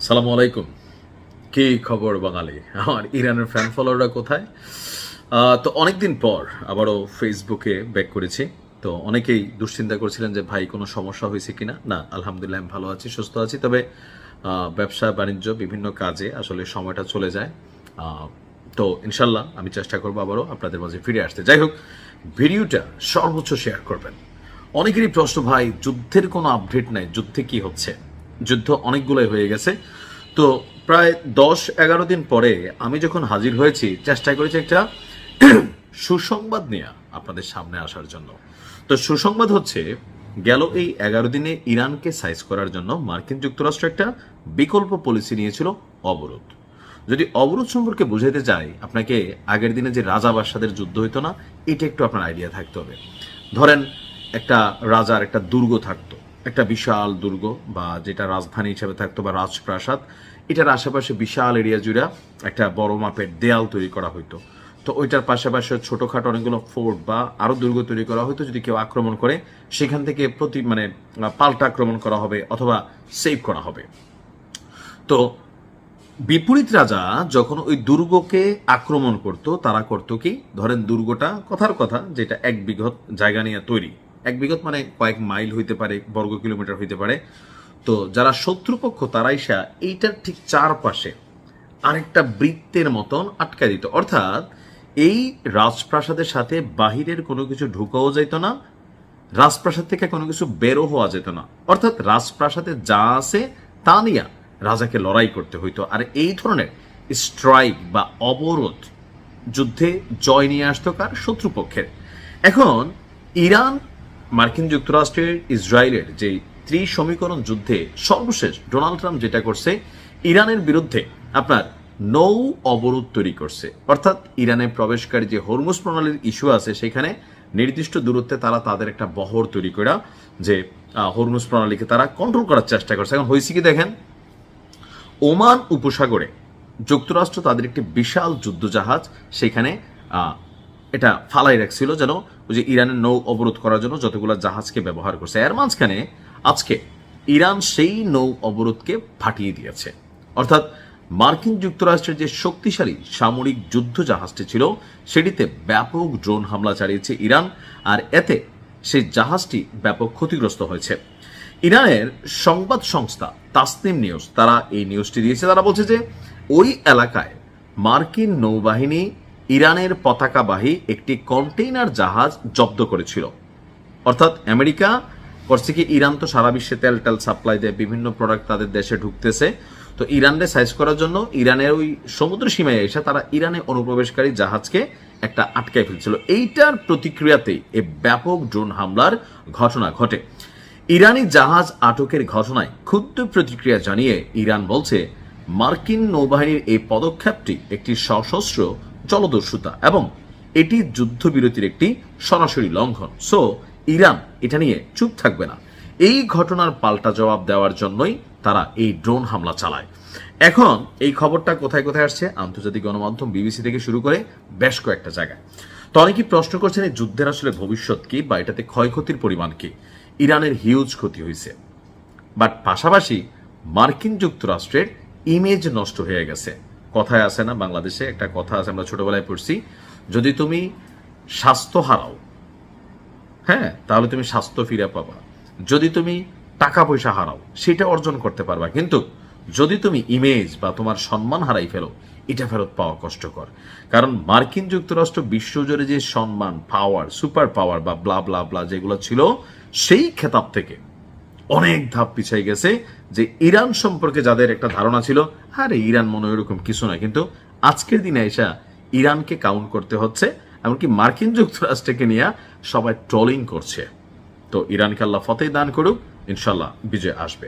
সালামু আলাইকুম। কি খবর বাঙালি? আমার ইরানের ফ্যান ফলোয়াররা কোথায়? তো অনেকদিন পর আবারও ফেসবুকে ব্যাক করেছি। তো অনেকেই দুশ্চিন্তা করছিলেন যে ভাই কোনো সমস্যা হয়েছে কিনা। না, আলহামদুলিল্লাহ আমি ভালো আছি, সুস্থ আছি। তবে ব্যবসা বাণিজ্য বিভিন্ন কাজে আসলে সময়টা চলে যায়। তো ইনশাল্লাহ আমি চেষ্টা করবো আবারও আপনাদের মাঝে ফিরে আসতে। যাই হোক, ভিডিওটা সর্বোচ্চ শেয়ার করবেন। অনেকেরই প্রশ্ন, ভাই যুদ্ধের কোনো আপডেট নাই, যুদ্ধে কি হচ্ছে? যুদ্ধ অনেকগুলোই হয়ে গেছে। তো প্রায় 10-11 দিন পরে আমি যখন হাজির হয়েছি, চেষ্টা করেছি একটা সুসংবাদ নিয়ে আপনাদের সামনে আসার জন্য। তো সুসংবাদ হচ্ছে, গেল এই 11 দিনে ইরানকে সাইজ করার জন্য মার্কিন যুক্তরাষ্ট্র একটা বিকল্প পলিসি নিয়েছিল, অবরোধ। যদি অবরোধ সম্পর্কে বুঝাইতে চাই আপনাকে, আগের দিনে যে রাজা বাদশাদের যুদ্ধ হইতো না, এটা একটু আপনার আইডিয়া থাকতে হবে। ধরেন একটা রাজার একটা দুর্গ থাকতো, একটা বিশাল দুর্গ বা যেটা রাজধানী হিসেবে থাকতো বা রাজপ্রাসাদ, এটার আশেপাশে বিশাল এরিয়া জুড়ে একটা বড় মাপের দেয়াল তৈরি করা হইতো। তো ওইটার পাশাপাশি ছোটোখাটো অনেকগুলো ফোর্ট বা আরও দুর্গ তৈরি করা হতো, যদি কেউ আক্রমণ করে সেখান থেকে পাল্টা আক্রমণ করা হবে অথবা সেভ করা হবে। তো বিপরীত রাজা যখন ওই দুর্গকে আক্রমণ করত, তারা করত কি, ধরেন দুর্গটা কথার কথা যেটা 1 বিঘত জায়গা নিয়ে তৈরি, 1 বিঘত মানে কয়েক মাইল হইতে পারে, বর্গ কিলোমিটার হইতে পারে। তো যারা শত্রুপক্ষ তারা ইসা এইটার ঠিক চারপাশে আরেকটা বৃত্তের মতন আটকা দিত। অর্থাৎ এই রাজপ্রাসাদের সাথে বাহিরের কোনো কিছু ঢুকাও যেত না, রাজপ্রাসাদ থেকে কোনো কিছু বেরো হওয়া যেত না। অর্থাৎ রাজপ্রাসাদে যা আছে তা নিয়ে রাজাকে লড়াই করতে হইতো। আর এই ধরনের স্ট্রাইক বা অবরোধ যুদ্ধে জয় নিয়ে আসতো কার? শত্রুপক্ষের। এখন ইরান, মার্কিন যুক্তরাষ্ট্রের, ইসরায়েলের যে ত্রিসমীকরণ যুদ্ধে সর্বশেষ ডোনাল্ড ট্রাম্প যেটা করছে, ইরানের বিরুদ্ধে আপনার নৌ অবরোধ তৈরি করছে। অর্থাৎ ইরানে প্রবেশকারী যে হরমুজ প্রণালীর ইস্যু আছে, সেখানে নির্দিষ্ট দূরত্বে তারা তাদের একটা বহর তৈরি করে যে হরমুজ প্রণালীকে তারা কন্ট্রোল করার চেষ্টা করছে। এখন হয়েছে কি দেখেন, ওমান উপসাগরে যুক্তরাষ্ট্র তাদের একটি বিশাল যুদ্ধজাহাজ সেখানে এটা ফালাই রাখছিল, যেন ওই যে ইরানের নৌ অবরোধ করার জন্য যতগুলো জাহাজকে ব্যবহার করছে। এর মাঝখানে আজকে ইরান সেই নৌ অবরোধকে ফাটিয়ে দিয়েছে। অর্থাৎ মার্কিন যুক্তরাষ্ট্রের যে শক্তিশালী সামরিক যুদ্ধ জাহাজটি ছিল, সেটিতে ব্যাপক ড্রোন হামলা চালিয়েছে ইরান, আর এতে সেই জাহাজটি ব্যাপক ক্ষতিগ্রস্ত হয়েছে। ইরানের সংবাদ সংস্থা তাসনিম নিউজ তারা এই নিউজটি দিয়েছে। তারা বলছে যে ওই এলাকায় মার্কিন নৌবাহিনী ইরানের পতাকাবাহী একটি কন্টেইনার জাহাজ জব্দ করেছিল। অর্থাৎ আমেরিকা করছে কি, ইরান তো সারা বিশ্বে তেল সাপ্লাই দেয়, বিভিন্ন প্রোডাক্ট তাদের দেশে ঢুকতেছে। তো ইরানকে সাইজ করার জন্য ইরানের ওই সমুদ্র সীমায় এসে তারা ইরানে অনুপ্রবেশকারী জাহাজকে একটা আটকায় ফেলছিল। এইটার প্রতিক্রিয়াতেই এই ব্যাপক ড্রোন হামলার ঘটনা ঘটে। ইরানি জাহাজ আটকের ঘটনায় ক্ষুব্ধ প্রতিক্রিয়া জানিয়ে ইরান বলছে, মার্কিন নৌবাহিনীর এই পদক্ষেপটি একটি সশস্ত্র জলদস্যুতা এবং এটি যুদ্ধবিরতির একটি সরাসরি লঙ্ঘন। সো ইরান এটা নিয়ে চুপ থাকবে না। এই ঘটনার পাল্টা জবাব দেওয়ার জন্যই তারা এই ড্রোন হামলা চালায়। এখন এই খবরটা কোথায় কোথায় আসছে? আন্তর্জাতিক গণমাধ্যম বিবিসি থেকে শুরু করে বেশ কয়েকটা জায়গায়। তো অনেকেই প্রশ্ন করছেন এই যুদ্ধের আসলে ভবিষ্যৎ কি বা এটাতে ক্ষয়ক্ষতির পরিমাণ কি? ইরানের হিউজ ক্ষতি হয়েছে, বাট পাশাপাশি মার্কিন যুক্তরাষ্ট্রের ইমেজ নষ্ট হয়ে গেছে। কথায় আছে না, বাংলাদেশে একটা কথা আছে, আমরা ছোটবেলায় পড়ছি, যদি তুমি স্বাস্থ্য হারাও, হ্যাঁ, তাহলে তুমি স্বাস্থ্য ফিরে পাবা। যদি তুমি টাকা পয়সা হারাও, সেটা অর্জন করতে পারবা, কিন্তু যদি তুমি ইমেজ বা তোমার সম্মান হারাই ফেলো, এটা ফেরত পাওয়া কষ্টকর। কারণ মার্কিন যুক্তরাষ্ট্র বিশ্বজুড়ে যে সম্মান, পাওয়ার, সুপার পাওয়ার বা ব্লা ব্লা ব্লা যেগুলো ছিল, সেই খেতাব থেকে অনেক ধাপ পিছাই গেছে। যে ইরান সম্পর্কে যাদের একটা ধারণা ছিল, আরে ইরান মনে হয় এরকম কিছু না, কিন্তু আজকের দিনে এসে ইরানকে কাউন্ট করতে হচ্ছে, এমনকি মার্কিন যুক্তরাষ্ট্রকে নিয়ে সবাই ট্রলিং করছে। তো ইরানকে আল্লাহ ফতেহ দান করুক, ইনশাল্লাহ বিজয় আসবে।